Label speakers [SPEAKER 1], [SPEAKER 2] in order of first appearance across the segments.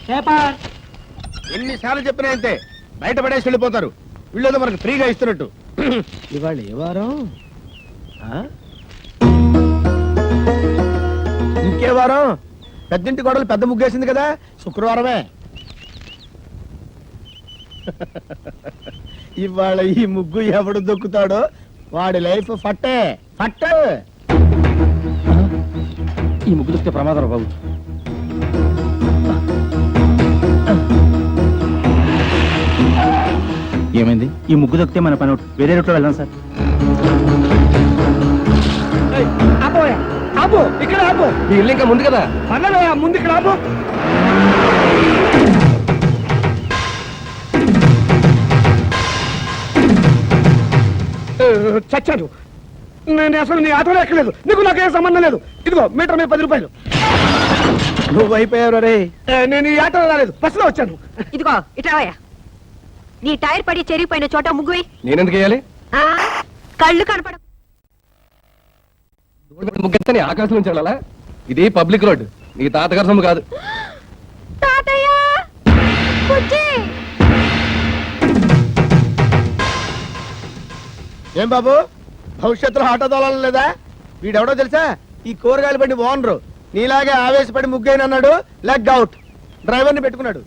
[SPEAKER 1] Paper.
[SPEAKER 2] ఎన్నిసార్లు చెప్పినా అంతే, బయట పడేసి వెళ్ళిపోతారు. వీళ్ళేదో మనకు ఫ్రీగా ఇస్తున్నట్టు. ఇవాళ ఏ వారం? ఇంకే వారం? పెద్దింటి గొడవలు పెద్ద ముగ్గేసింది కదా, శుక్రవారమే. ఇవాళ ఈ ముగ్గు ఎవడు దొక్కుతాడో వాడి లైఫ్ ఫట్టే ఫట్టే. ఈ ముగ్గు దొక్కితే ప్రమాదం బాబు.
[SPEAKER 1] ఏమైంది? ఈ ముగ్గు దొక్కితే మన పని అవుట్. వేరే రూట్లో వెళ్దాం సార్. ఆపు, ఇక్కడ ఆపు.
[SPEAKER 2] ఈ ఇల్లు ఇంకా ముందు కదా.
[SPEAKER 1] ముందు ఇక్కడ ఆపు. చచ్చాను. నేను అసలు నీ ఆటోలో ఎక్కలేదు. నీకు నాకేం సంబంధం లేదు. ఇదిగో మీటర్ మీద 10 రూపాయలు.
[SPEAKER 2] నువ్వు అయిపోయావు రే.
[SPEAKER 1] నేను ఈ ఆటోలో రాలేదు, బస్సులో వచ్చాను.
[SPEAKER 3] ఇదిగో ఇటావయ్యా, నీ టైర్ పడి చెరిగిపోయిన చోట ముగ్గు.
[SPEAKER 2] నేనెందుకు వేయాలి?
[SPEAKER 3] కళ్ళు కనపడ
[SPEAKER 2] ముగ్గెత్తని ఆకాశం నుంచి వెళ్ళాలా? ఇది పబ్లిక్ రోడ్, నీ తాతగారి సొమ్ము కాదు. ఏం బాబు, భవిష్యత్తులో ఆటో తోలాలి లేదా? వీడెవడో తెలుసా? ఈ కూరగాయలు బండి ఓనరు. నీలాగే ఆవేశపడి ముగ్గైన అన్నాడు, లెగ్ అవుట్. డ్రైవర్ని పెట్టుకున్నాడు.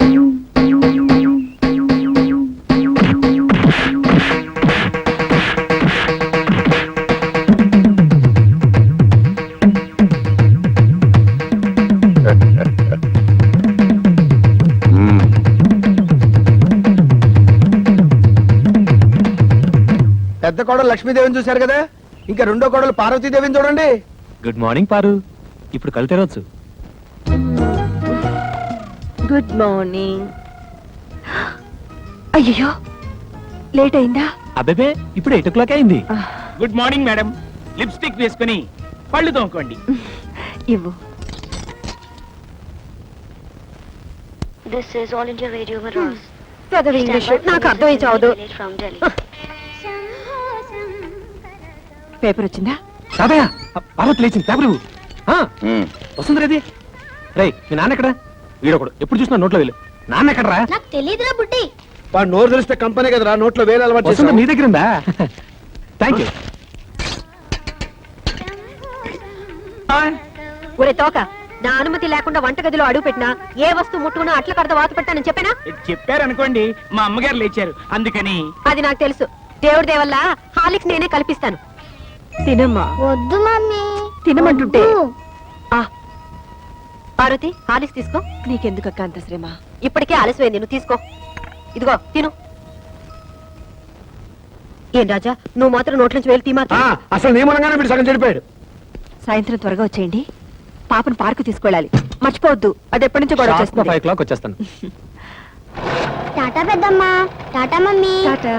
[SPEAKER 2] పెద్ద కోడలు లక్ష్మీదేవిని చూశారు కదా, ఇంకా రెండో కోడలు పార్వతీదేవిని చూడండి.
[SPEAKER 1] గుడ్ మార్నింగ్ పారు. ఇప్పుడు కళ్ళు తెరవచ్చు.
[SPEAKER 3] Good morning. అయ్యో లేట్ అయిందా?
[SPEAKER 1] అబ్బే ఇప్పుడు 8 o'clock అయింది.
[SPEAKER 4] Good morning madam. లిప్స్టిక్ వేసుకుని పళ్ళు తోముకోండి.
[SPEAKER 3] ఇవ్వు.
[SPEAKER 5] This is All India Radio Madras.
[SPEAKER 3] పెద్దది ఇంగ్లీష్ నాకు అర్థమై చావదు.
[SPEAKER 5] From Delhi.
[SPEAKER 3] పేపర్ వచ్చిందా?
[SPEAKER 1] తాతయ్య, పార్వతి లేచింది. పేపర్ వస్తుంది రేది. రై, మీ నాన్న ఎక్కడ? వీడొకడు ఎప్పుడు చూసినా నోట్లో వేలు. నాన్న ఎక్కడరా?
[SPEAKER 5] నాకు తెలియదురా బుడ్డి.
[SPEAKER 2] వాడు నోరు తెలిస్తే కంపెనీ కదరా, నోట్లో వేలు అలవాటు
[SPEAKER 1] వస్తుంది. నీ దగ్గర ఉందా? Thank you.
[SPEAKER 3] ఒరే తోక, నా అనుమతి లేకుండా వంటగదిలో అడుగు పెట్టినా ఏ వస్తువు ముట్టుకున్నా అట్ల కడత వాత పెట్టానని చెప్పానా?
[SPEAKER 4] చెప్పారనుకోండి, మా అమ్మగారు లేచారు అందుకని.
[SPEAKER 3] అది నాకు తెలుసు. దేవుడి దేవల్ల హాలిక్స్ నేనే కల్పిస్తాను. తినమ్మా.
[SPEAKER 5] వద్దు మమ్మీ.
[SPEAKER 3] తినమంటుంటే. పార్వతి, హాలిక్స్ తీసుకో. నీకెందుకు అక్క అంత శ్రమ? ఇప్పటికే ఆలస్యమైంది, నువ్వు తీసుకో. ఇదిగో తిను. ఏం రాజా, నువ్వు మాత్రం నోట్ల నుంచి వేలు తీమా.
[SPEAKER 2] అసలు నియమనంగానే వీడు సగం చెడిపోయాడు.
[SPEAKER 3] సాయంత్రం త్వరగా వచ్చేయండి. పాపను పార్కు తీసుకెళ్ళాలి, మర్చిపోవద్దు. అది ఎప్పటి నుంచో గొడవ చేస్తుంది.
[SPEAKER 1] 5 o'clock వచ్చేస్తాను.
[SPEAKER 5] టాటా పెద్దమ్మా. Tata mummy.
[SPEAKER 3] Tata.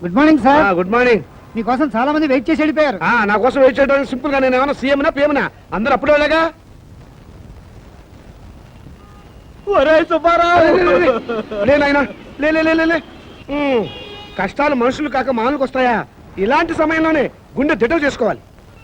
[SPEAKER 1] Good morning sir.
[SPEAKER 2] Good morning.
[SPEAKER 1] మీకోసం చాలా మంది వెయిట్ చేసి వెళ్ళిపోయారు.
[SPEAKER 2] నా కోసం వెయిట్ చేయడానికి సింపుల్ గా నేను ఏమన్నా సీఎంనా పిఎంనా? అందరూ అప్పుడే వెళ్ళగా. కష్టాలు మనుషులు కాక మానులకు వస్తాయా? ఇలాంటి సమయంలోనే గుండె దిటవు చేసుకోవాలి.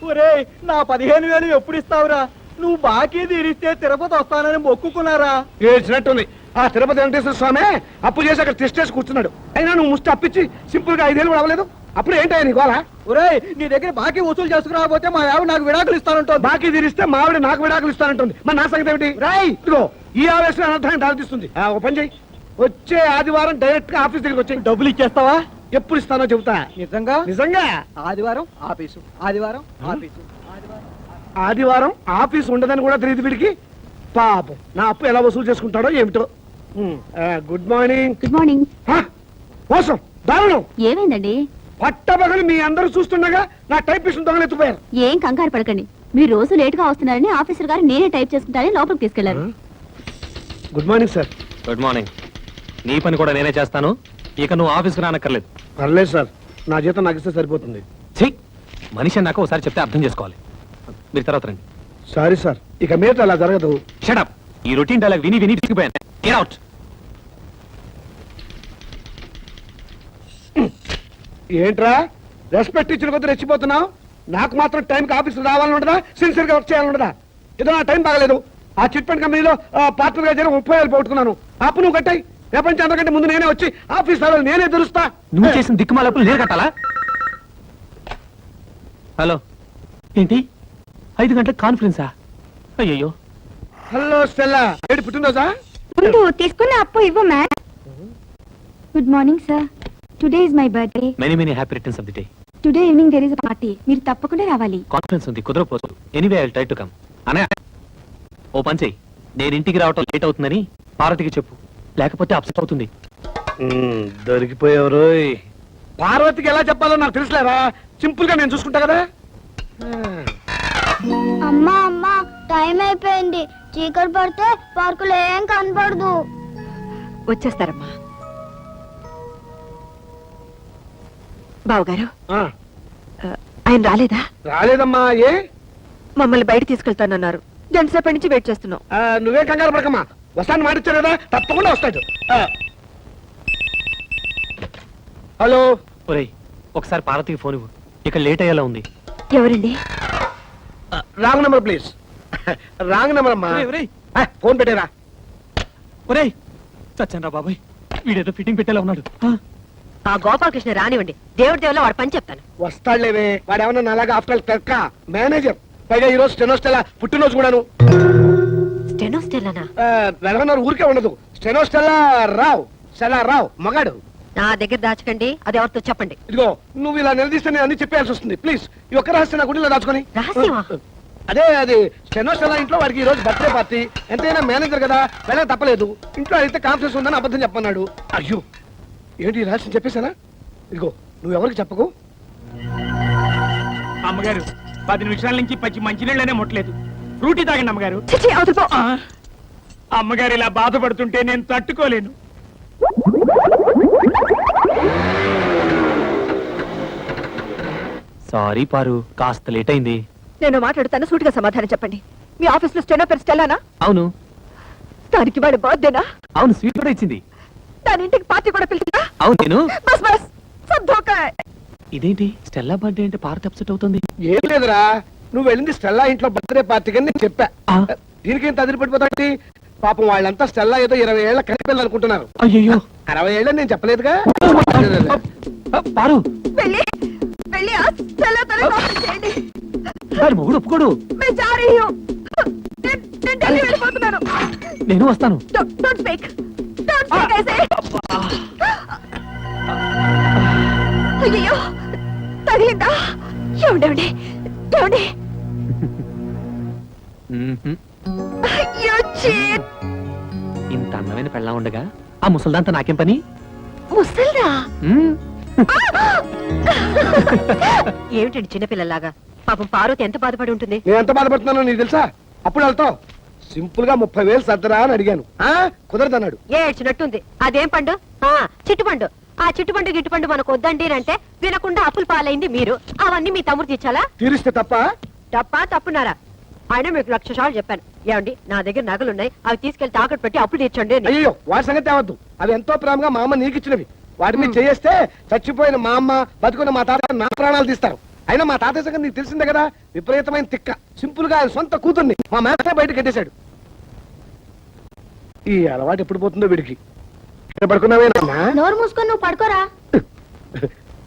[SPEAKER 1] ఒరే, నా 15,000 ఎప్పుడు ఇస్తావురా? నువ్వు బాకీ తీరిస్తే తిరుపతి వస్తానని మొక్కుకున్నారా?
[SPEAKER 2] ఏడ్చినట్టుంది. ఆ తిరుపతి వెంకటేశ్వర స్వామి అప్పు చేసి అక్కడ టెస్ట్ కూర్చున్నాడు. అయినా నువ్వు ముష్టి అప్పించి సింపుల్ గా 5 ఏళ్ళు కూడా అవ్వలేదు. అప్పుడు ఏంటయ్యా నీ గోళ?
[SPEAKER 1] ఒరే, నీ దగ్గర బాకీ వసూలు చేసుకురాకపోతే మా ఆవిడ నాకు విడాకులు ఇస్తానంటుంది.
[SPEAKER 2] బాకీ తీరిస్తే మా ఆవిడ నాకు విడాకులు ఇస్తానంటుంది. మరి నా సంగతి ఏమిటి? ఇదిగో ఈ ఆవేశం అనర్థాన్ని దారితీస్తుంది. ఓ పని చెయ్యి, వచ్చే ఆదివారం డైరెక్ట్ గా ఆఫీస్ దగ్గరికి వచ్చి
[SPEAKER 1] డబ్బులు ఇచ్చేస్తావా?
[SPEAKER 2] ఎప్పుడు ఇస్తానో చెబుతా.
[SPEAKER 1] నిజంగా?
[SPEAKER 2] నిజంగా.
[SPEAKER 1] ఆదివారం ఆఫీసు, ఆదివారం ఆఫీసు.
[SPEAKER 2] ఆదివారం ఆఫీస్ ఉండదని కూడా తెలియదు వీడికి. పాపం, నా అప్పు ఎలా వసూలు చేసుకుంటాడో ఏమిటో. Good morning.
[SPEAKER 5] Good morning.
[SPEAKER 2] మోసం, దారుణం.
[SPEAKER 5] ఏమైందండి?
[SPEAKER 2] పట్టబగలు మీ అందరూ చూస్తుండగా నా టైపిస్ట్ దొంగలెత్తిపోయారు.
[SPEAKER 5] ఏం కంగారు పడకండి. మీరు రోజు లేట్ గా వస్తున్నారని ఆఫీసర్ గారు నేనే టైప్ చేసుకుంటారని లోపలికి తీసుకెళ్లారు.
[SPEAKER 2] Good morning sir.
[SPEAKER 1] Good morning. నీ పని కూడా నేనే చేస్తాను. ఇక నువ్వు ఆఫీస్కి రానక్కర్లేదు.
[SPEAKER 2] పర్లేదు సార్, నా జీతం నాకు ఇస్తే సరిపోతుంది.
[SPEAKER 1] మనిషి నాకు ఒకసారి చెప్తే అర్థం చేసుకోవాలి. మీరు తర్వాత రండి.
[SPEAKER 2] సారీ సార్, ఇక మీద అలా జరగదు.
[SPEAKER 1] Shut up. ఈ రొటీన్ డైలాగ్ విని విని విసిగిపోయాను. Get out.
[SPEAKER 2] ఏంట్రా రెస్పెక్ట్ ఇచ్చిన కొద్ది రెచ్చిపోతున్నావు? నాకు మాత్రం టైంకి ఆఫీస్ రావాలని ఉండదా? సిన్సియర్ గా వర్క్ చేయాలని ఉండదా? ఏదో నా టైం బాగలేదు,
[SPEAKER 6] ఆ చిట్ ఫండ్ కంపెనీలో పార్ట్నర్ గా చేరి 30,000 పోగొట్టుకున్నాను. అప్పు నువ్వు కట్టాయి. రేపటి అందరికంటే ముందు నేనే వచ్చి ఆఫీస్ లో నేనే తెలుస్తా.
[SPEAKER 1] నువ్వు చేసిన దిక్కుమాలప్పుడు నేను కట్టాలా? హలో, ఏంటి 5 గంటలకు కాన్ఫరెన్సా? అయ్యయ్యో.
[SPEAKER 6] హలో స్టెల్లా, ఏడు పుట్టినరోజా?
[SPEAKER 5] ముందు తీసుకున్న అప్పు ఇవ్వు ma'am. Good morning sir. Today is my birthday.
[SPEAKER 1] Many happy returns of the day.
[SPEAKER 5] Today evening there is a party. మీరు తప్పకుండా రావాలి.
[SPEAKER 1] కాన్ఫరెన్స్ ఉంది, కుదరపోదు. Anyway I will try to come. అన్నయ్య, ఓ పని చెయ్యి, నేను ఇంటికి రావటం లేట్ అవుతుందని పార్వతికి చెప్పు, లేకపోతే అప్సెట్ అవుతుంది.
[SPEAKER 6] దొరికిపోయారు. పార్వతికి ఎలా చెప్పాలో నాకు తెలుసులేరా, సింపుల్ గా నేను చూసుకుంటా కదా.
[SPEAKER 7] అమ్మా అమ్మా, టైం అయిపోయింది. చీకటి పడితే పార్కులో ఏం కనపడదు.
[SPEAKER 3] వచ్చేస్తారమ్మా. బావగారు,
[SPEAKER 6] ఆ,
[SPEAKER 3] ఆయన రాలేదా?
[SPEAKER 6] రాలేదమ్మా. ఏ
[SPEAKER 3] మమ్మల్ని బయట తీసుకెళ్తానన్నారు. గంట సేపటి నుంచి వెయిట్ చేస్తున్నాం.
[SPEAKER 6] నువ్వే కంగారు పడకమ్మా, వస్తాను మాటిచ్చారు కదా, తప్పకుండా వస్తాడు. హలో.
[SPEAKER 1] ఒరేయ్, ఒకసారి పార్వతికి ఫోన్ ఇవ్వు, ఇక లేట్ అయ్యేలా ఉంది.
[SPEAKER 3] ఎవరండి?
[SPEAKER 6] Wrong number please. Wrong number అమ్మా. ఫోన్ పెట్టేరా.
[SPEAKER 1] ఒరేయ్, చచ్చాను రా బాబాయ్, వీడేదో ఫిట్టింగ్ పెట్టేలా ఉన్నాడు.
[SPEAKER 3] ఆ గోపాలకృష్ణ రానివ్వండి, దేవుడి దేవుల వాడు పని చెప్తాను.
[SPEAKER 6] వస్తాడులేవే, వాడు ఏమన్నా నాలాగా ఆఫ్టర్ క్లర్క్ మేనేజర్. పైగా ఈ రోజు స్టెనోస్టెలా పుట్టినరోజు కూడాను.
[SPEAKER 3] స్టెనోస్టెల్లానా?
[SPEAKER 6] నెలకొన్నారు ఊరికే ఉండదు. స్టెనోస్టెలా రావు, స్టెలా రావు మగాడు.
[SPEAKER 3] నా దగ్గర దాచకండి, అది ఎవరితో చెప్పండి.
[SPEAKER 6] ఇదిగో, నువ్వు ఇలా నిలదీస్తే నేను అన్ని చెప్పేయాల్సి వస్తుంది. ప్లీజ్, ఈ ఒక్క రహస్యం నా గుడిలో దాచుకొని.
[SPEAKER 3] రహస్యమా?
[SPEAKER 6] అదే, అది స్టెనోస్టెలా ఇంట్లో వాడికి ఈ రోజు బర్త్డే పార్టీ. ఎంతైనా మేనేజర్ కదా, వెళ్ళక తప్పలేదు. ఇంట్లో అయితే కాన్ఫరెన్స్ ఉందని అబద్ధం చెప్పన్నాడు. అయ్యో, ఏంటి ఈ రహస్యం చెప్పేశానా? ఇదిగో, నువ్వు ఎవరికి చెప్పకు.
[SPEAKER 4] అమ్మగారు 10 నిమిషాల నుంచి పచ్చి మంచినీళ్ళనే ముట్టలేదు. ఫ్రూటీ తాగండి అమ్మగారు.
[SPEAKER 3] చిచి, అవతల పో.
[SPEAKER 4] ఆ, అమ్మగారు ఇలా బాధపడుతుంటే నేను తట్టుకోలేను.
[SPEAKER 1] సారీ పారు, కాస్త లేట్ అయింది.
[SPEAKER 3] నేను మాట్లాడుతాను, సూటిగా సమాధానం చెప్పండి. మీ ఆఫీస్ లో స్టెనో పేరు స్టెల్లానా?
[SPEAKER 1] అవును.
[SPEAKER 3] దానికి వాడు బర్త్డేనా?
[SPEAKER 1] అవును, స్వీట్ కూడా ఇచ్చింది.
[SPEAKER 3] దాని ఇంటికి పార్టీ కూడా పిలిచిందా?
[SPEAKER 1] అవును. నేను
[SPEAKER 3] బస్ బస్ సబ్ ధోకా.
[SPEAKER 1] ఇదేంటి స్టెల్లా బర్త్డే అంటే పార్వతి అప్సెట్ అవుతుంది?
[SPEAKER 6] ఏం లేదురా, నువ్వు వెళ్ళింది స్టెల్లా ఇంట్లో బర్త్డే పార్టీకి అని నేను చెప్పా.
[SPEAKER 1] ఆ.
[SPEAKER 6] దీనికి ఎంత అదిరిపడిపోతాంటి? పాపం వాళ్ళంతా స్టెల్లా ఏదో 20 ఏళ్ల కనిపిల్లని అనుకుంటున్నారు.
[SPEAKER 1] అయ్యో.
[SPEAKER 6] 60 ఏళ్ళని నేను చెప్పలేదుగా.
[SPEAKER 1] పారు,
[SPEAKER 3] వెళ్ళి వెళ్ళి ఆ స్టెల్లాతో కాన్ఫరెన్స్ చేయండి.
[SPEAKER 1] వాడి మొగుడు ఒప్పుకోడు.
[SPEAKER 3] मैं जा रही हूँ. నేను ఢిల్లీ వెళ్ళిపోతున్నాను.
[SPEAKER 1] నేను వస్తాను.
[SPEAKER 3] Don't speak. Don't speak, I say. అయ్యో, తగిలిందా? ఏమండి ఏమండి? You cheat.
[SPEAKER 1] ఇంత అందమైన పెళ్ళా ఉండగా ఆ ముసల్దాంతో నాకేం పని?
[SPEAKER 3] ముసల్దా?
[SPEAKER 1] మ్మ్.
[SPEAKER 3] ఏమిటండి చిన్నపిల్లలాగా? పాపం పార్వతి ఎంత బాధపడి ఉంటుంది.
[SPEAKER 6] నేను ఎంత బాధపడుతున్నానో నీకు తెలుసా? అప్పుడు వెళ్తావు. సింపుల్ గా 30,000 సర్దరా అని అడిగాను. కుదరదన్నాడు.
[SPEAKER 3] ఏడ్చినట్టుంది. అదేం పండు? చిట్టుపండు. ఆ చిట్టుపండు గిట్టుపండు మనకు వద్దండి అంటే వినకుండా అప్పులు పాలైంది మీరు. అవన్నీ మీ తమ్ముడు తీర్చాలా?
[SPEAKER 6] తీరిస్తే తప్ప.
[SPEAKER 3] తప్పున్నారా? ఆయన మీకు 1,00,000 సార్లు చెప్పాను. ఏమండి, నా దగ్గర నగలున్నాయి, అవి తీసుకెళ్లి తాకట్టు పెట్టి అప్పులు తీర్చండి అని.
[SPEAKER 6] అయ్యో, వాడి సంగతి తేవద్దు. అవి ఎంతో ప్రేమగా మా అమ్మ నీకు ఇచ్చినవి. వాటి మీద చేస్తే చచ్చిపోయిన మా అమ్మ, బతుకున్న మా తాత నా ప్రాణాలు తీస్తారు. అయినా మా తాతయ్య సంగతి నీకు తెలిసిందే కదా, విపరీతమైన తిక్క. సింపుల్ గా ఆయన సొంత కూతుర్ని మా మేత బయట కట్టేశాడు. ఈ అలవాటు ఎప్పుడు పోతుందో వీడికి. ఇక్కడ పడుకున్నావేనా?
[SPEAKER 7] నోరు మూసుకొని నువ్వు పడుకోరా.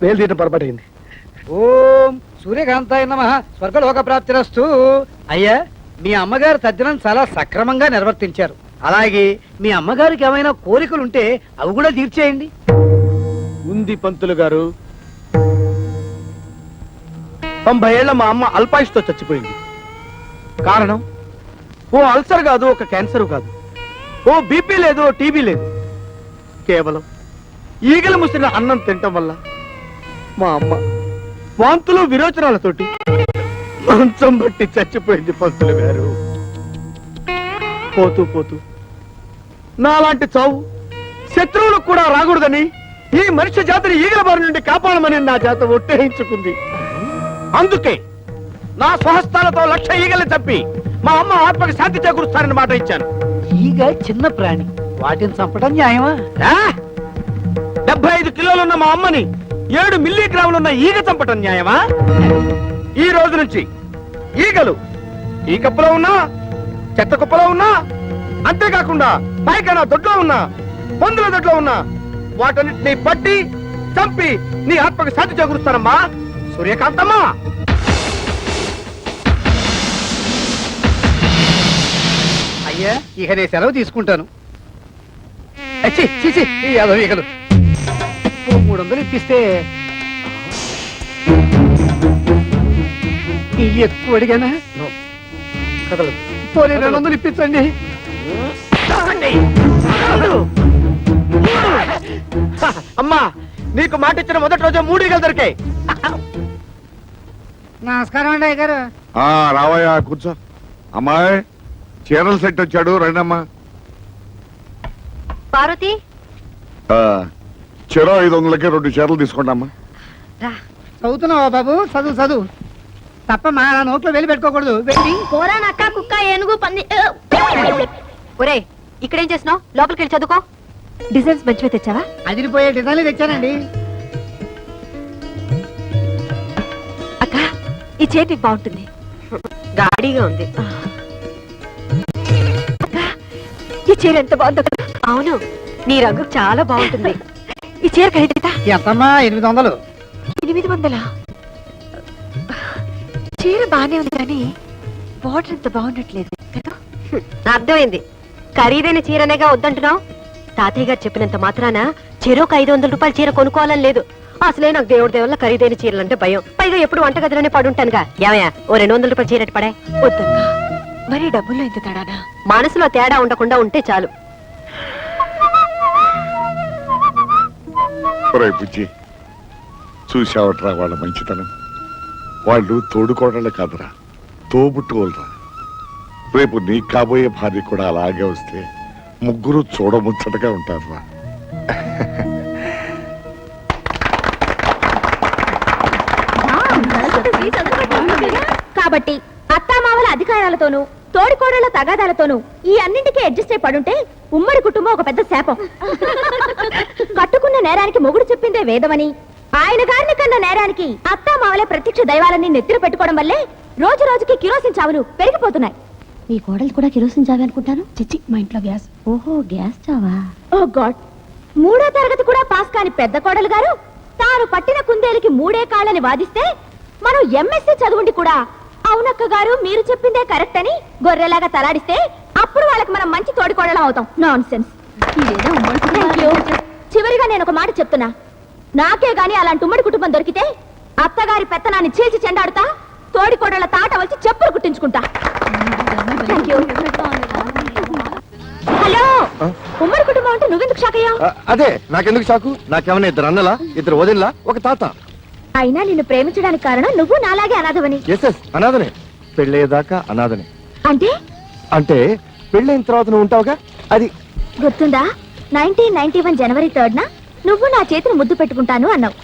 [SPEAKER 6] వేలు తీయటం పొరపాటైంది.
[SPEAKER 8] ఓం సూర్యకాంతాయ నమః. స్వర్గలోక ప్రాప్తిరస్తు. అయ్యా, మీ అమ్మగారు తద్దినం చాలా సక్రమంగా నిర్వర్తించారు. అలాగే మీ అమ్మగారికి ఏమైనా కోరికలుంటే అవి కూడా తీర్చేయండి.
[SPEAKER 2] ఉంది పంతులు గారు. 90 ఏళ్ల మా అమ్మ అల్పాయుష్తో చచ్చిపోయింది. కారణం ఓ అల్సర్ కాదు, ఒక క్యాన్సర్ కాదు, ఓ బీపీ లేదు, ఓ టీబీ లేదు. కేవలం ఈగలు ముసిరిన అన్నం తినటం వల్ల మా అమ్మ వాంతులు విరోచనాలతోటి మంచం బట్టి చచ్చిపోయింది పంతులు గారు. పోతూ పోతూ నాలాంటి చావు శత్రువులకు కూడా రాకూడదని ఈ మనిషి జాతిని ఈగల బారి నుండి కాపాడమని నా జాత ఒట్టేయించుకుంది. అందుకే నా స్వహస్తాలతో 1,00,000 ఈగలు చంపి మా అమ్మ ఆత్మకి శాంతి చేకూరుస్తానని మాట ఇచ్చాను.
[SPEAKER 8] ఈగ చిన్న ప్రాణి, వాటిని చంపడం న్యాయమా?
[SPEAKER 2] 75 కిలోలున్న మా అమ్మని 7 మిల్లీగ్రాములున్న ఈగ చంపటం న్యాయమా? ఈ రోజు నుంచి ఈగలు ఈ కప్పులో ఉన్నా
[SPEAKER 6] చెత్త కుప్పలో ఉన్నా, అంతేకాకుండా పైకైనా దొడ్లో ఉన్నా, మందుల దొడ్లో ఉన్నా, వాటన్నిటిని పట్టి చంపి నీ ఆత్మకు శాంతి చేకూరుస్తానమ్మా సూర్యకాంతమ్మా.
[SPEAKER 8] అయ్యా ఇక నేను సెలవు తీసుకుంటాను. ఛీ, ఛీ, ఛీ, ఈ అదవికలు. ఓ 300 ఇప్పిస్తే ఇవి ఎక్కువ అడిగానా?
[SPEAKER 6] కదలదు.
[SPEAKER 8] పోనీ 200 ఇప్పించండి.
[SPEAKER 2] అమ్మా, నీకు మాట ఇచ్చిన మొదటి రోజే 3 ఈగలు దొరికాయి.
[SPEAKER 8] నమస్కారం అండి అయ్యగారు.
[SPEAKER 9] రావయ్యా కూర్చో. అమ్మాయి చీరల సెట్ వచ్చాడు, రండమ్మా.
[SPEAKER 3] పార్వతి
[SPEAKER 9] చెరో 500కి 2 చీరలు తీసుకోండి.
[SPEAKER 8] చదువుతున్నావా బాబు? చదువు చదువు తప్ప మా నోట్లో వెళ్ళి పెట్టుకోకూడదు. వెళ్ళి
[SPEAKER 7] కూర నక్క కుక్క ఏనుగు పంది
[SPEAKER 3] ఒరే ఇక్కడేం చేస్తున్నావు? లోపలికి వెళ్ళి చదువుకో. డిజైన్స్ మంచిగా తెచ్చావా?
[SPEAKER 8] అదిరిపోయే డిజైన్లు తెచ్చానండి.
[SPEAKER 3] అక్క ఈ చేతి బాగుంటుంది. గాడిగా ఉంది. అక్క ఈ చీర ఎంత బాగుందో కదా. అవును, నీ రంగు చాలా బాగుంటుంది. ఈ చీర ఖరీదైతా?
[SPEAKER 8] ఎంతమ్మా? 800.
[SPEAKER 3] 800? చీర బానే ఉంది కానీ బార్డర్ ఎంత బాగుండట్లేదు కదా. అర్థమైంది. ఖరీదైన చీరనేగా వద్దంటున్నావు. తాతయ్య గారు చెప్పినంత మాత్రాన చెరోకు 500 రూపాయల చీర కొనుక్కోవాలని లేదు. అసలే నాకు దేవుడి దేవుళ్ళ ఖరీదైన చీరలు అంటే భయం. పైగా ఎప్పుడు వంటగదిలోనే పడుంటానుగా. ఏమయ్యా ఓ 200 రూపాయల చీర పడే. వద్దక్కా, మరి డబ్బుల్లో ఎంత తేడానా? మనసులో తేడా ఉండకుండా ఉంటే చాలు.
[SPEAKER 9] బుజ్జి, చూసావట్రా వాళ్ళ మంచితనం. వాళ్ళు తోడుకోడళ్ళు కాదురా, తోబుట్టుకోలరా. రేపు నీకు కాబోయే భార్య కూడా అలాగే వస్తే ముగ్గురు చూడముచ్చటగా ఉంటారురా.
[SPEAKER 7] కాబట్టి అత్తామావల అధికారాలతోనూ తోడికోడళ్ల తగాదాలతోనూ ఈ అన్నింటికీ అడ్జస్ట్ అయి పడుంటే ఉమ్మడి కుటుంబం ఒక పెద్ద శాపం. కట్టుకున్న నేరానికి మొగుడు చెప్పిందే వేదమని, ఆయన గారిని కన్న నేరానికి అత్తామావలే ప్రత్యక్ష దైవాలని నెత్తిన పెట్టుకోవడం వల్లే రోజు రోజుకి కిరోసిన్ చావులు పెరిగిపోతున్నాయి. మీ కోడలు కూడా కిరోసిన్ చావే అనుకుంటాను. చిచ్చి, మా ఇంట్లో గ్యాస్. ఓహో, గ్యాస్ చావా? ఓ గాడ్. 3వ తరగతి కూడా పాస్ కాని పెద్ద కోడలు గారు తాను పట్టిన కుందేలికి 3 కాళ్ళని వాదిస్తే మనం ఎంఎస్సీ చదువుండి కూడా అవునక్క గారు మీరు చెప్పిందే కరెక్ట్ అని గొర్రెలాగా తలాడిస్తే అప్పుడు వాళ్ళకి మనం మంచి తోడికోడలం అవుతాం. Non sense. చివరిగా నేను ఒక మాట చెప్తున్నా. నాకే గాని అలాంటి ఉమ్మడి కుటుంబం దొరికితే అత్తగారి పెత్తనాన్ని చీల్చి చెండాడుతా, తోడికోడళ్ళ తాట వచ్చి చెప్పులు కుట్టించుకుంటా. హలో, ఉమ్మడి కుటుంబం అంటే నువ్వెందుకు షాక్ అయ్యావు?
[SPEAKER 6] అదే నాకెందుకు షాకు? నాకేమన్నా 2 అన్నలా, 2 వదినలా, ఒక తాత.
[SPEAKER 7] అయినా నిన్ను ప్రేమించడానికి కారణం నువ్వు నాలాగే అనాథవని.
[SPEAKER 6] ఎస్ అనాథనే. పెళ్ళయ్యేదాకా అనాథనే.
[SPEAKER 7] అంటే
[SPEAKER 6] అంటే పెళ్ళైన తర్వాత నువ్వు ఉంటావుగా, అది
[SPEAKER 7] గుర్తుందా? 1991 జనవరి 3rd నువ్వు నా చేతిని ముద్దు పెట్టుకుంటాను అన్నావు.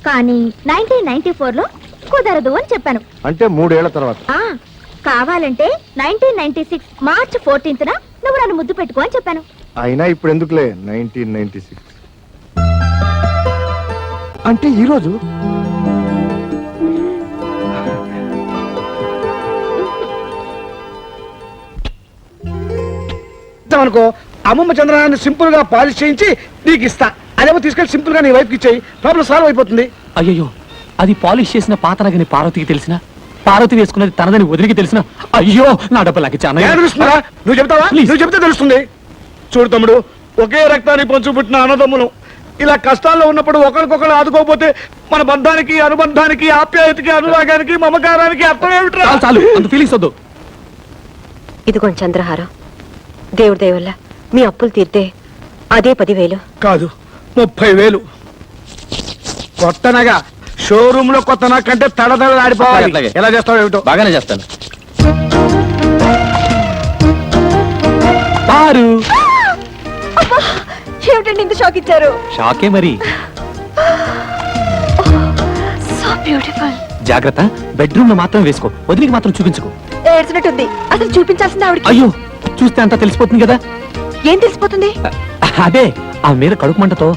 [SPEAKER 7] కానీ 1994లో కుదరదు అని చెప్పాను.
[SPEAKER 6] అంటే 3 ఏళ్ల తర్వాత.
[SPEAKER 7] కావాలంటే 1996 మార్చ్ 14th నువ్వు నన్ను ముద్దు పెట్టుకో అని చెప్పాను.
[SPEAKER 6] అయినా ఇప్పుడు ఎందుకులే 1996 అంటే ఈ రోజు.
[SPEAKER 2] అనుకో, అమ్మమ్మ చంద్రాన్ని సింపుల్ గా పాలిష్ చేయించి నీకు ఇస్తా. అదేమో తీసుకెళ్లి సింపుల్ గా నీ వైపుకి ఇచ్చేయి, ప్రాబ్లం సాల్వ్ అయిపోతుంది.
[SPEAKER 1] అయ్యో, అది పాలిష్ చేసిన పాత నగని పార్వతికి తెలిసిన, పార్వతి వేసుకున్నది తనదని వదిలికి తెలిసిన, అయ్యో నా డబ్బు నాకు చాలా
[SPEAKER 2] తెలుస్తుందా? నువ్వు చెప్తావా? నువ్వు చెప్తే తెలుస్తుంది. చూడు తమ్ముడు, ఒకే రక్తాన్ని పంచు పుట్టిన అన్నదమ్ములు ఇలా కష్టాల్లో ఉన్నప్పుడు ఒకరికొకరు ఆదుకోకపోతే మన బంధానికి, అనుబంధానికి, ఆప్యాయతకి, అనురాగానికి, మమకారానికి అర్థం ఏమిట్రా?
[SPEAKER 1] చాలు, అంత ఫీలింగ్స్ వద్దు.
[SPEAKER 3] ఇదిగోండి చంద్రహారం. దేవుడి దయ వల్ల మీ అప్పులు తీర్తే అదే 10,000.
[SPEAKER 2] కాదు, 30,000. కొత్త నగ షోరూమ్ లో కొత్త నగ కంటే తడతడలాడిపోవాలి.
[SPEAKER 1] అట్లాగే.
[SPEAKER 2] ఎలా చేస్తావు ఏమిటో.
[SPEAKER 1] బాగానే చేస్తాను. పారు,
[SPEAKER 3] ఏమిటండి ఇంత షాక్ ఇచ్చారు?
[SPEAKER 1] షాకే మరి.
[SPEAKER 3] So beautiful.
[SPEAKER 1] జాగ్రత్త, బెడ్రూమ్ లో మాత్రం వేసుకో, వదిలికి మాత్రం చూపించుకో.
[SPEAKER 3] ఏడ్చినట్టుంది. అసలు చూపించాల్సింది ఆవిడకి.
[SPEAKER 1] అయ్యో, చూస్తే అంతా తెలిసిపోతుంది కదా.
[SPEAKER 3] ఏం తెలిసిపోతుంది?
[SPEAKER 1] అదే, ఆ మీద కడుపు మంటతో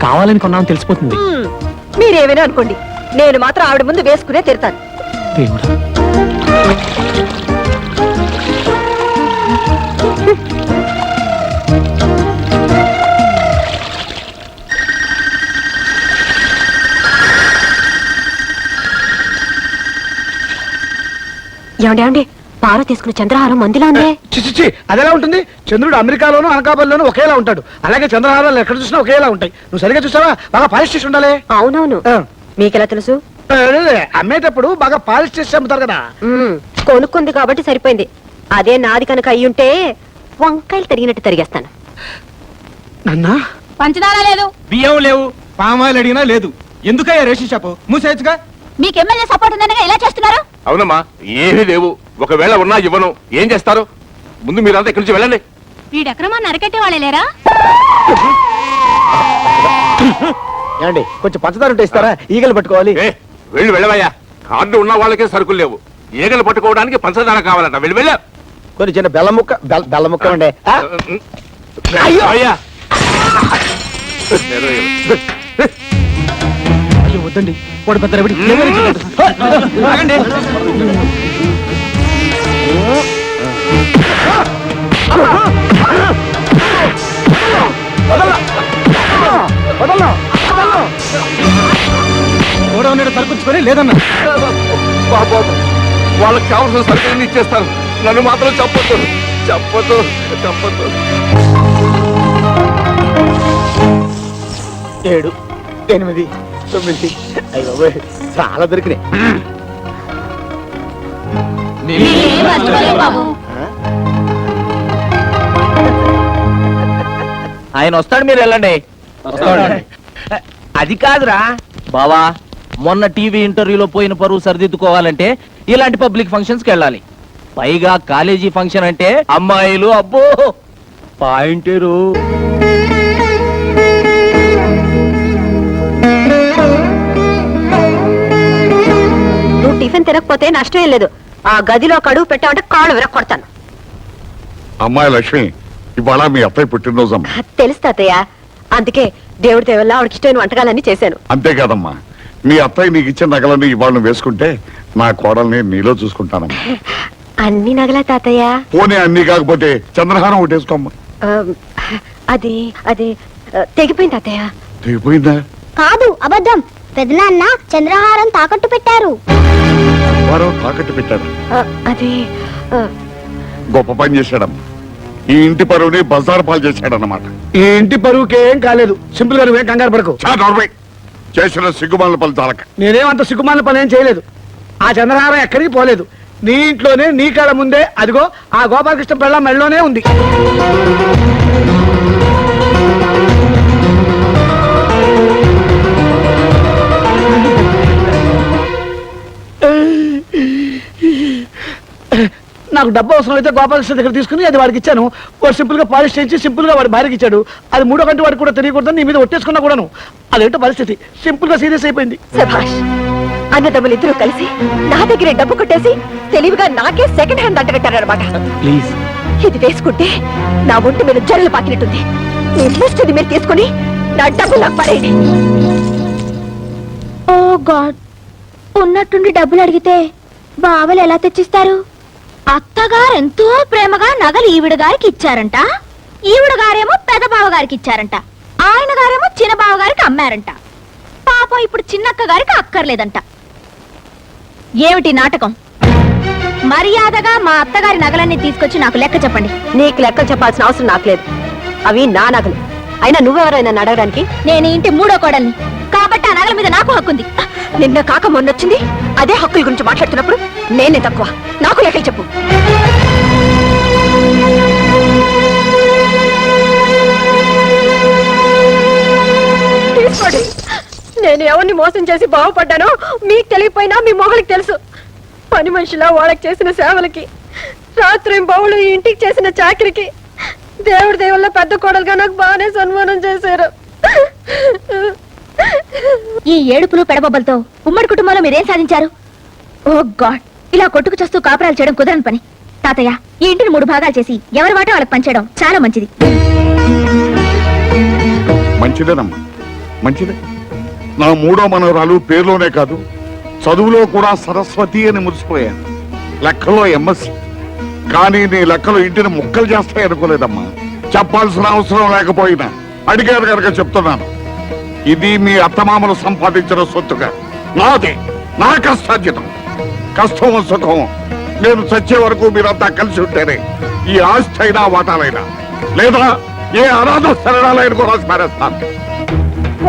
[SPEAKER 1] కావాలని కొన్నామని తెలిసిపోతుంది.
[SPEAKER 3] మీరేమైనా అనుకోండి, నేను మాత్రం ఆవిడ ముందు వేసుకునే తిడతాను.
[SPEAKER 1] దేవుడా,
[SPEAKER 3] ఏమండి ఏమండి పార తీసుకున్న చంద్రహారం మందిలా ఉందే.
[SPEAKER 6] చిచి అదెలా ఉంటుంది? చంద్రుడు అమెరికాలోను అనకాపల్లిలోను ఒకేలా ఉంటాడు. అలాగే చంద్రహారాలు ఎక్కడ చూసినా ఒకేలా ఉంటాయి. నువ్వు సరిగా చూసావా? బాగా పాలిష్ చేసి ఉండాలి.
[SPEAKER 3] అవునవును.
[SPEAKER 6] ఆ.
[SPEAKER 3] మీకెలా తెలుసు?
[SPEAKER 6] అమ్మేటప్పుడు బాగా పాలిష్ చేసి అమ్ముతారు కదా.
[SPEAKER 3] కొనుక్కుంది కాబట్టి సరిపోయింది. అదే నాది కనుక అయ్యుంటే వంకాయలు తరిగినట్టు తరిగేస్తాను.
[SPEAKER 6] నన్నా
[SPEAKER 7] పంచదార లేదు,
[SPEAKER 4] బియ్యం లేవు, పామాయిల్ అడిగినా లేదు. ఎందుకయ్యా రేషన్ షాపు మూసేయచ్చుగా?
[SPEAKER 7] మీకు ఎమ్మెల్యే సపోర్ట్ ఉందనగా ఎలా చేస్తున్నారు?
[SPEAKER 10] అవునమ్మా, ఏమీ లేవు. ఒకవేళ ఉన్నా ఇవ్వను. ఏం చేస్తారు? ముందు మీరంతా ఇక్కడి నుంచి వెళ్ళండి.
[SPEAKER 7] వీడెక్రమాన్ని అరకెట్టే వాళ్ళే లేరా?
[SPEAKER 2] ఏమండి కొంచెం పంచదార ఉంటే ఇస్తారా? ఈగలు పట్టుకోవాలి.
[SPEAKER 10] వెళ్ళవయ్యా. కార్డు ఉన్న వాళ్ళకే సరుకులు లేవు. ఈగలు పట్టుకోవడానికి పంచదార కావాలట. వెళ్ళ.
[SPEAKER 2] కొన్ని చిన్న బెల్ల ముక్క బెల్ల ముక్క ఉండే.
[SPEAKER 10] అయ్యా
[SPEAKER 2] అయ్యో వద్దండి, వాడు పెద్ద రవిడి.
[SPEAKER 4] ఆగండి.
[SPEAKER 2] గోడౌన్ సరుకుంచుకొని లేదన్నా.
[SPEAKER 10] బాబు, వాళ్ళకి కావాల్సిన సరుకులన్నీ ఇచ్చేస్తాను. నన్ను మాత్రం చెప్పొద్దు. చెప్పొద్దు.
[SPEAKER 2] 7, 8, 9. అయ్యో చాలా దొరికినాయి.
[SPEAKER 1] ఆయన వస్తాడు, మీరు వెళ్ళండి. అది కాదురా బావా, మొన్న టీవీ ఇంటర్వ్యూలో పోయిన పరువు సరిదిద్దుకోవాలంటే ఇలాంటి పబ్లిక్ ఫంక్షన్స్ కి వెళ్ళాలి. పైగా కాలేజీ ఫంక్షన్ అంటే అమ్మాయిలు, అబ్బో పాయింటేరు.
[SPEAKER 3] నువ్వు టిఫిన్ తినకపోతే నష్టం ఏం లేదు. ఆ గదిలో కడుగు పెట్టామంటే కాళ్ళు విరక్కొడతాను.
[SPEAKER 9] అమ్మాయి లక్ష్మి, ఇవాళ మీ అత్తయ్య పుట్టినరోజమ్మా.
[SPEAKER 3] తెలుసు తాతయ్య, అందుకే దేవుడి దేవల్ల ఆవిడకి ఇష్టమైన వంటకాలన్నీ చేశాను.
[SPEAKER 9] అంతేకాదమ్మా, మీ అత్తయ్య నీకు ఇచ్చిన నగలన్నీ ఇవాళ నువ్వు వేసుకుంటే నా కోడల్ని నీలో చూసుకుంటానమ్మా.
[SPEAKER 3] అన్ని నగలా తాతయ్య?
[SPEAKER 9] పోనీ అన్ని కాకపోతే చంద్రహారం ఒకటి వేసుకోమ్మా.
[SPEAKER 3] అది అది తెగిపోయింది తాతయ్య.
[SPEAKER 9] తెగిపోయిందా?
[SPEAKER 5] కాదు, అబద్ధం. పెదనాన్న చంద్రహారం తాకట్టు పెట్టారు.
[SPEAKER 9] వారు తాకట్టు పెట్టాడు.
[SPEAKER 3] అది
[SPEAKER 9] గొప్ప పని చేశాడమ్మా. ఈ ఇంటి పరువుని బజార్ పాలు చేశాడన్నమాట.
[SPEAKER 6] ఈ ఇంటి పరువుకి ఏం కాలేదు. సింపుల్ గా నువ్వేం కంగారు పడకు.
[SPEAKER 9] చేసిన సిగ్గుమాల పలు తాలక.
[SPEAKER 6] నేనేమంత సిగ్గుమాల పని ఏం చేయలేదు. ఆ చంద్రహారం ఎక్కడికి పోలేదు. నీ ఇంట్లోనే, నీ కాడ ముందే, అదిగో ఆ గోపాలకృష్ణ పిల్ల మెళ్ళలోనే ఉంది. నాకు డబ్బు అవసరం అయితే గోపాలకృష్ణ దగ్గర తీసుకుని అది వాడికి ఇచ్చాను. వాడు సింపుల్ గా పాలిష్ చేయించి సింపుల్ గా వాడి భార్యకి ఇచ్చాడు. అది 3వ కంటి వాడికి కూడా తెలియకూడదని నీ మీద ఒట్టేసుకున్నా కూడాను. అదేంటో పరిస్థితి సింపుల్ గా సీరియస్ అయిపోయింది.
[SPEAKER 3] సభాష్, అన్నదమ్ములు ఇద్దరు కలిసి నా దగ్గరే డబ్బు కొట్టేసి తెలివిగా నాకే సెకండ్ హ్యాండ్ అంటగట్టారనమాట.
[SPEAKER 1] ప్లీజ్,
[SPEAKER 3] ఇది వేసుకుంటే నా ఒంటి మీద జరలు పాకినట్టుంది. మీ ముష్టిది మీరు తీసుకుని నా డబ్బు నాకు పడేయండి.
[SPEAKER 5] ఓ గాడ్, ఉన్నట్టుండి డబ్బులు అడిగితే బావలు ఎలా తెచ్చిస్తారు?
[SPEAKER 7] అత్తగారు ఎంతో ప్రేమగా నగలు ఈవిడ గారికి ఇచ్చారంట. ఈవిడ గారేమో పెద్ద బావ గారికి ఇచ్చారంట. ఆయన గారేమో చిన్న బావ గారికి అమ్మారంట. పాపం ఇప్పుడు చిన్నక్క గారికి అక్కర్లేదంట. ఏమిటి నాటకం? మర్యాదగా మా అత్తగారి నగలన్నీ తీసుకొచ్చి నాకు లెక్క చెప్పండి.
[SPEAKER 3] నీకు లెక్కలు చెప్పాల్సిన అవసరం నాకు లేదు. అవి నా నగలు. అయినా నువ్వెవరైనా అడగడానికి?
[SPEAKER 7] నేను ఇంటి 3వ కోడల్ని కాబట్టి ఆ నగల మీద నాకు హక్కుంది.
[SPEAKER 3] నిన్న కాక మొన్నొచ్చింది. అదే హక్కుల గురించి మాట్లాడుతున్నప్పుడు నేనే తక్కువ. నాకు లెక్కలు చెప్పు. తీసుకోండి. నేను ఎవరిని మోసం చేసి బాగుపడ్డానో మీకు తెలియపోయినా మీ మొగలికి తెలుసు. పని మనిషిలా వాళ్ళకి చేసిన సేవలకి, రాత్రి బావులు ఈ ఇంటికి చేసిన చాకరికి దేవుడి దేవుళ్ళ పెద్ద కోడలుగా నాకు బాగానే సన్మానం చేశారు.
[SPEAKER 7] ఈ ఏడుపులు పెడబొబ్బలతో ఉమ్మడి కుటుంబంలో మీరేం సాధించారు? ఓ గాడ్, ఇలా కొట్టుకు చేస్తూ కాపురాలు చేయడం కుదరని పని. తాతయ్య, ఈ ఇంటిని 3 భాగాలు చేసి ఎవరి వాటా వాళ్ళకి పంచేయడం చాలా మంచిది.
[SPEAKER 9] మంచిదేనమ్మా, మంచిదే. నా 3వ మనవరాలు పేరులోనే కాదు, చదువులో కూడా సరస్వతి అని మురిసిపోయాను. లెక్కలో ఎంఎస్సి. కానీ నీ లెక్కలు ఇంటిని ముక్కలు చేస్తాయి అనుకోలేదమ్మా. చెప్పాల్సిన అవసరం లేకపోయినా అడిగారు కనుక చెప్తున్నాను. ఇది మీ అత్తమామలు సంపాదించిన సొత్తుగా నాదే, నా కష్టార్జితం. కష్టం సుఖం నేను చచ్చే వరకు మీరంతా కలిసి ఉంటేనే ఈ ఆస్తి అయినా వాటాలైనా లేదా ఏ అనాథ శరణాలైన కూడా స్మరిస్తాను.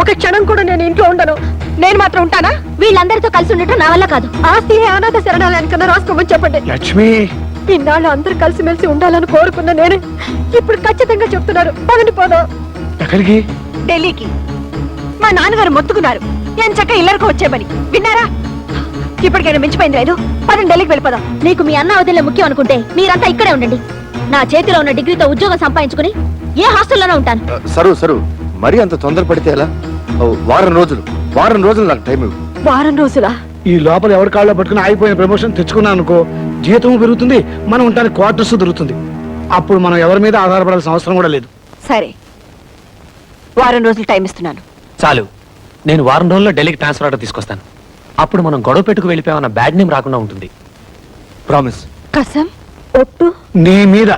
[SPEAKER 3] ఒక క్షణం కూడా నేను ఇంట్లో ఉండను. నేను మాత్రం ఉంటానా?
[SPEAKER 7] వీళ్ళందరితో కలిసి ఉండటం నా వల్ల కాదు.
[SPEAKER 3] ఆస్తి అనాథ శరణాలయానికన్నా రాసుకోమని చెప్పండి.
[SPEAKER 2] లక్ష్మి,
[SPEAKER 3] ఇన్నాళ్ళు అందరూ కలిసిమెలిసి ఉండాలని కోరుకున్న నేను ఇప్పుడు ఖచ్చితంగా చెప్తున్నారు, పదండి పోదాం.
[SPEAKER 2] ఎక్కడికి?
[SPEAKER 3] ఢిల్లీకి. మా నాన్నగారు మొత్తుకున్నారు నేను చక్క ఇల్లరికి వచ్చేమని. విన్నారా? ఇప్పటికైనా మించిపోయింది లేదు. పదండి ఢిల్లీకి వెళ్ళిపోదాం.
[SPEAKER 7] నీకు మీ అన్న వదిలే ముఖ్యం అనుకుంటే మీరంతా ఇక్కడే ఉండండి. నా చేతిలో ఉన్న డిగ్రీతో ఉద్యోగం సంపాదించుకుని ఏ హాస్టల్లోనే ఉంటాను.
[SPEAKER 6] సరు మరీ అంత తొందరపడితే ఎలా? వారం రోజులు నాకు టైం ఇవ్వు.
[SPEAKER 3] వారం రోజులా?
[SPEAKER 2] ఈ లోపల ఎవరి కాళ్ళలో పట్టుకుని ఆగిపోయిన ప్రమోషన్ తెచ్చుకున్నాను అనుకో, జీతం పెరుగుతుంది, మనం ఉంటానికి క్వార్టర్స్ దొరుకుతుంది. అప్పుడు మనం ఎవరి మీద ఆధారపడాల్సిన అవసరం కూడా లేదు.
[SPEAKER 3] సరే, వారం రోజులు టైం ఇస్తున్నాను.
[SPEAKER 11] చాలు, నేను వారం రోజుల్లో ఢిల్లీకి ట్రాన్స్ఫర్ ఆర్డర్ తీసుకొస్తాను. అప్పుడు మనం గొడవ పెట్టుకు వెళ్ళిపోయామన్న బ్యాడ్ నేమ్ రాకుండా ఉంటుంది.
[SPEAKER 6] ప్రామిస్.
[SPEAKER 3] కసం ఒట్టు.
[SPEAKER 2] నీ మీద.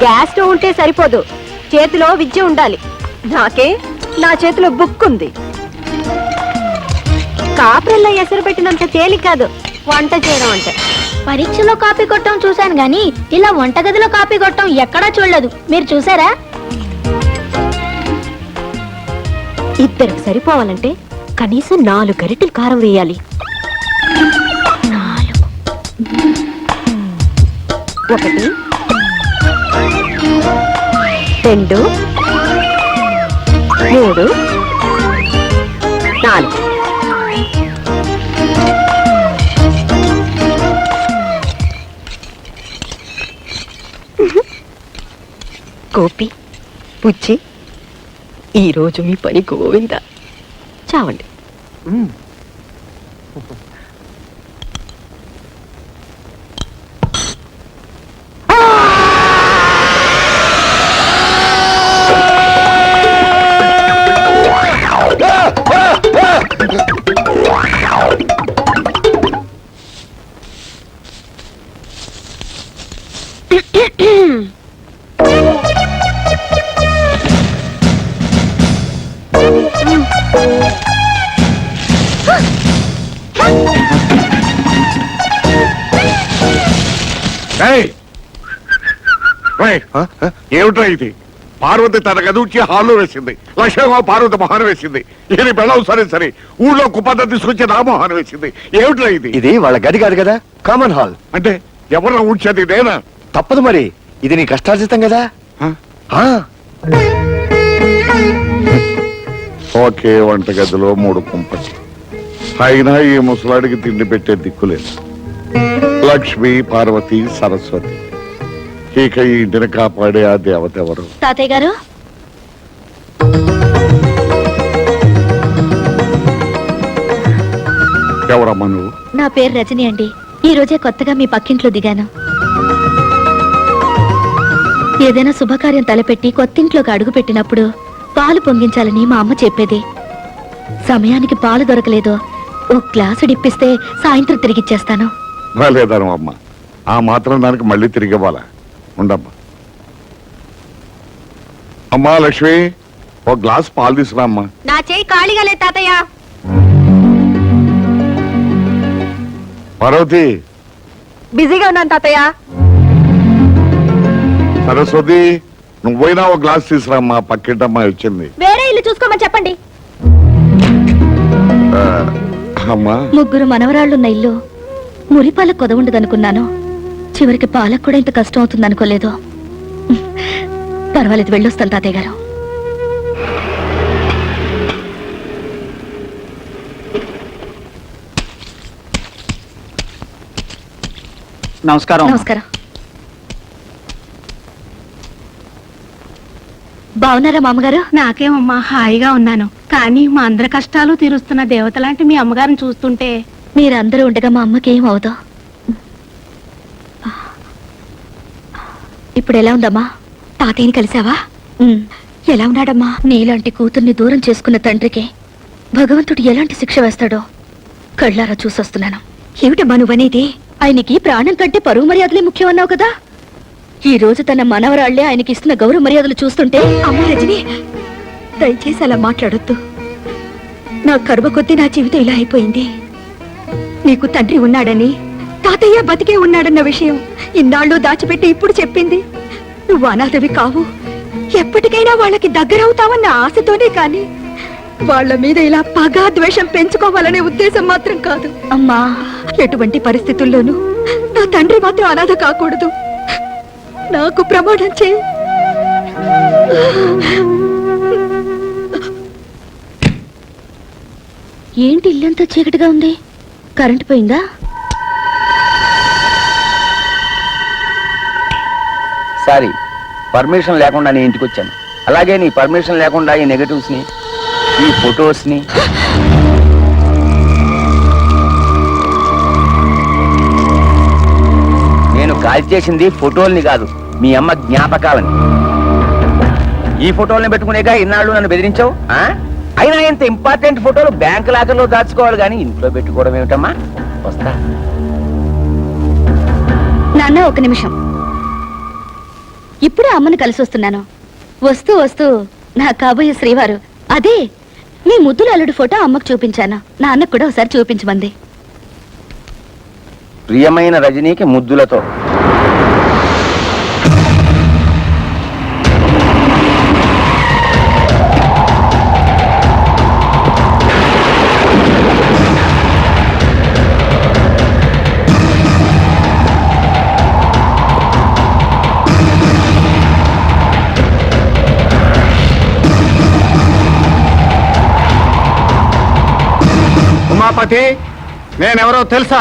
[SPEAKER 3] గ్యాస్ స్టవ్ ఉంటే సరిపోదు, చేతిలో విద్య ఉండాలి. నాకే నా చేతిలో బుక్ ఉంది. కాపురల్లో ఎసరు పెట్టినంత తేలిక కాదు వంట చేయడం అంటే.
[SPEAKER 7] పరీక్షలో కాపీ కొట్టడం చూశాను గానీ ఇలా వంటగదిలో కాపీ కొట్టడం ఎక్కడా చూడలేదు. మీరు చూసారా?
[SPEAKER 3] ఇద్దరికి సరిపోవాలంటే కనీసం 4 గరిటెలు కారం వేయాలి. 1 2 3 4. గోపి, పుచ్చి, ఈరోజు మీ పని గోవిందా. చావండి.
[SPEAKER 9] ఏమిట్రా ఇది? పార్వతి తన గదుచి హాల్లో వేసింది, లక్ష్మమ్మ పార్వతి మొహాన్ని వేసింది, ఇది బెళ్ళం సరే ఊళ్ళో కుప్పంత తీసుకొచ్చి నా మొహాన్ని వేసింది. ఏమిట్రా ఇది?
[SPEAKER 6] ఇది వాళ్ళ గది కాదు కదా, కామన్ హాల్.
[SPEAKER 9] అంటే ఎవరు ఊడ్చేది నేనా?
[SPEAKER 6] తప్పదు మరి, ఇది నీ కష్టార్జితం కదా.
[SPEAKER 9] ఒకే వంటగదిలో 3 కుంపలు, అయినా ఈ ముసలాడికి తిండి పెట్టే దిక్కులేదు. లక్ష్మి, పార్వతి, సరస్వతి, ఇక ఈ ఇంటిని కాపాడే ఆ దేవత ఎవరు?
[SPEAKER 7] తాతయ్య గారు,
[SPEAKER 9] ఎవరమ్మా నువ్వు?
[SPEAKER 7] నా పేరు రజని అండి. ఈ రోజే కొత్తగా మీ పక్కింట్లో దిగాను. ఏదైనా శుభకార్యం తలపెట్టి కొత్తింట్లోకి అడుగు పెట్టినప్పుడు పాలు పొంగించాలని మా అమ్మ చెప్పేది. సమయానికి పాలు దొరకలేదో 1 గ్లాసు డిప్పిస్తే సాయంత్రం తిరిగిచ్చేస్తాను.
[SPEAKER 9] లేదను అమ్మ, ఆ మాత్రం దానికి మళ్ళీ తిరిగి ఇవ్వాలా? ఉండమ్మా. అమ్మా లక్ష్మి, 1 గ్లాస్ పాలు తీసుకురా అమ్మా.
[SPEAKER 3] నా చేయి ఖాళీగా లేదు తాతయ్య.
[SPEAKER 9] పార్వతి,
[SPEAKER 3] బిజీగా ఉన్నాను తాతయ్య.
[SPEAKER 9] సరస్వతి, నువ్వైనా 1 గ్లాస్ తీసుకురామ్మా, పక్కింటమ్మా వచ్చింది.
[SPEAKER 7] వేరే ఇల్లు చూసుకోమని చెప్పండి.
[SPEAKER 9] అమ్మా,
[SPEAKER 7] 3 మనవరాళ్లున్న ఇల్లు మురిపాల కొదవుండదనుకున్నాను. చివరికి పాలకు కూడా ఇంత కష్టం అవుతుంది అనుకోలేదు. పర్వాలేదు, వెళ్ళొస్తాను తాతయ్య గారు.
[SPEAKER 8] నమస్కారం.
[SPEAKER 7] నమస్కారం. బాగున్నారా మామగారు?
[SPEAKER 5] నాకేమమ్మా, హాయిగా ఉన్నాను. కానీ మా అందరి కష్టాలు తీరుస్తున్న దేవత లాంటి మీ అమ్మగారిని చూస్తుంటే.
[SPEAKER 7] మీరందరూ ఉండగా మా అమ్మకేం అవుదో. ఇప్పుడు ఎలా ఉందమ్మా? తాతయ్యని కలిసావా? ఎలా ఉన్నాడమ్మా? నీలాంటి కూతుర్ని దూరం చేసుకున్న తండ్రికి భగవంతుడు ఎలాంటి శిక్ష వేస్తాడో కళ్ళారా చూసొస్తున్నాను. ఏమిటమ్మా నువ్వనేది? ఆయనకి ప్రాణం కంటే పరువు మర్యాదలే ముఖ్యం అన్నావు కదా. ఈ రోజు తన మనవరాళ్లే ఆయనకి ఇస్తున్న గౌరవ మర్యాదలు చూస్తుంటే
[SPEAKER 5] అమ్మ రజని, దయచేసి అలా మాట్లాడొద్దు. నా కర్మ కొద్దీ నా జీవితం ఇలా అయిపోయింది. నీకు తండ్రి ఉన్నాడని, తాతయ్య బతికే ఉన్నాడన్న విషయం ఇన్నాళ్ళు దాచిపెట్టి ఇప్పుడు చెప్పింది. నువ్వు అనాథవి కావు, ఎప్పటికైనా వాళ్ళకి దగ్గరవుతావన్న ఆశతోనే కాని వాళ్ళ మీద ఇలా పగా ద్వేషం పెంచుకోవాలనే ఉద్దేశం మాత్రం కాదు.
[SPEAKER 7] అమ్మా,
[SPEAKER 5] ఎటువంటి పరిస్థితుల్లోనూ నా తండ్రి మాత్రం అనాథ కాకూడదు. నాకు ప్రమాణం చేయి.
[SPEAKER 7] ఏంటి ఇల్లంతా చీకటిగా ఉంది? కరెంట్ పోయిందా?
[SPEAKER 1] సారీ, పర్మిషన్ లేకుండా నీ ఇంటికి వచ్చాను. అలాగే నీ పర్మిషన్ లేకుండా ఈ నెగటివ్స్ ని, ఈ ఫొటోస్ ని నేను కాల్ చేసింది ఫోటోల్ని కాదు, మీ అమ్మ జ్ఞాపకాలని. ఈ ఫోటోల్ని పెట్టుకునేగా ఇన్నాళ్ళు నన్ను బెదిరించావు. అయినా ఇంత ఇంపార్టెంట్ ఫోటోలు బ్యాంక్ లాకర్లో దాచుకోవాలి కానీ ఇంట్లో పెట్టుకోవడం ఏమిటమ్మా? వస్తా.
[SPEAKER 7] నాన్న, ఒక నిమిషం. ఇప్పుడే అమ్మని కలిసి వస్తున్నాను. వస్తూ వస్తూ నా కాబోయే శ్రీవారు, అదే మీ ముద్దుల అల్లుడి ఫోటో అమ్మకు చూపించాను. నాన్నకు కూడా ఒకసారి చూపించమంది.
[SPEAKER 1] ప్రియమైన రజనీకి ముద్దులతో.
[SPEAKER 2] ఉమాపతి, నేనెవరో తెలుసా?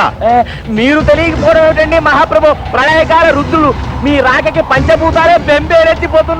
[SPEAKER 1] మీరు తెలియకపోవడం ఏమిటండి మహాప్రభు? ప్రళయకాల రుద్రులు. మీ రాకకి పంచభూతాలే బెంబేరెత్తిపోతున్నారు.